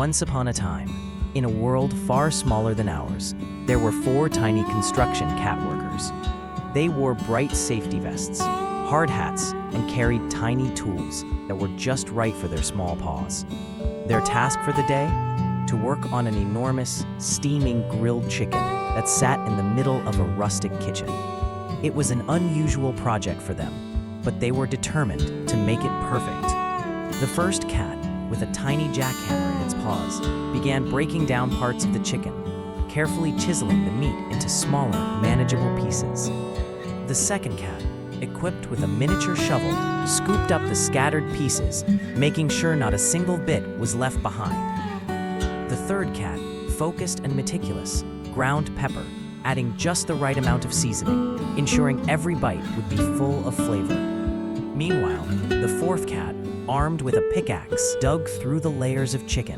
Once upon a time, in a world far smaller than ours, there were 4 tiny construction cat workers. They wore bright safety vests, hard hats, and carried tiny tools that were just right for their small paws. Their task for the day? To work on an enormous, steaming grilled chicken that sat in the middle of a rustic kitchen. It was an unusual project for them, but they were determined to make it perfect. The first cat, with a tiny jackhammer in its paws, began breaking down parts of the chicken, carefully chiseling the meat into smaller, manageable pieces. The second cat, equipped with a miniature shovel, scooped up the scattered pieces, making sure not a single bit was left behind. The third cat, focused and meticulous, ground pepper, adding just the right amount of seasoning, ensuring every bite would be full of flavor. Meanwhile, the fourth cat, armed with a pickaxe, dug through the layers of chicken,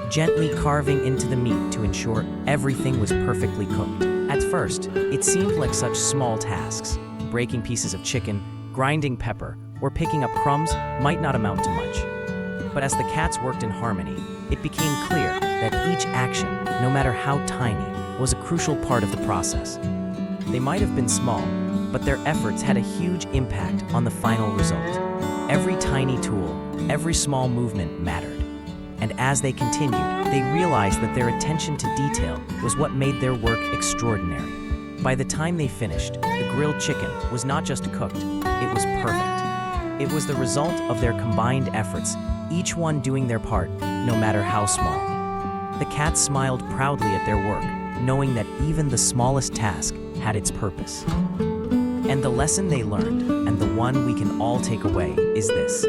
gently carving into the meat to ensure everything was perfectly cooked. At first, it seemed like such small tasks. Breaking pieces of chicken, grinding pepper, or picking up crumbs might not amount to much. But as the cats worked in harmony, it became clear that each action, no matter how tiny, was a crucial part of the process. They might have been small, but their efforts had a huge impact on the final result. Every tiny tool, every small movement mattered. And as they continued, they realized that their attention to detail was what made their work extraordinary. By the time they finished, the grilled chicken was not just cooked, it was perfect. It was the result of their combined efforts, each one doing their part, no matter how small. The cats smiled proudly at their work, knowing that even the smallest task had its purpose. And the lesson they learned, and the one we can all take away, is this: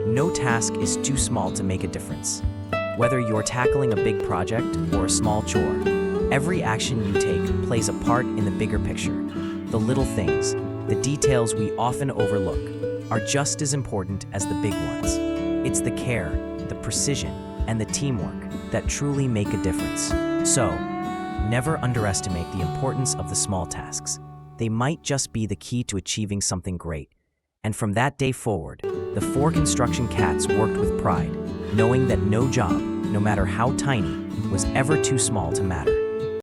no task is too small to make a difference. Whether you're tackling a big project or a small chore, every action you take plays a part in the bigger picture. The little things, the details we often overlook, are just as important as the big ones. It's the care, the precision, and the teamwork that truly make a difference. So, never underestimate the importance of the small tasks. They might just be the key to achieving something great. And from that day forward, the 4 construction cats worked with pride, knowing that no job, no matter how tiny, was ever too small to matter.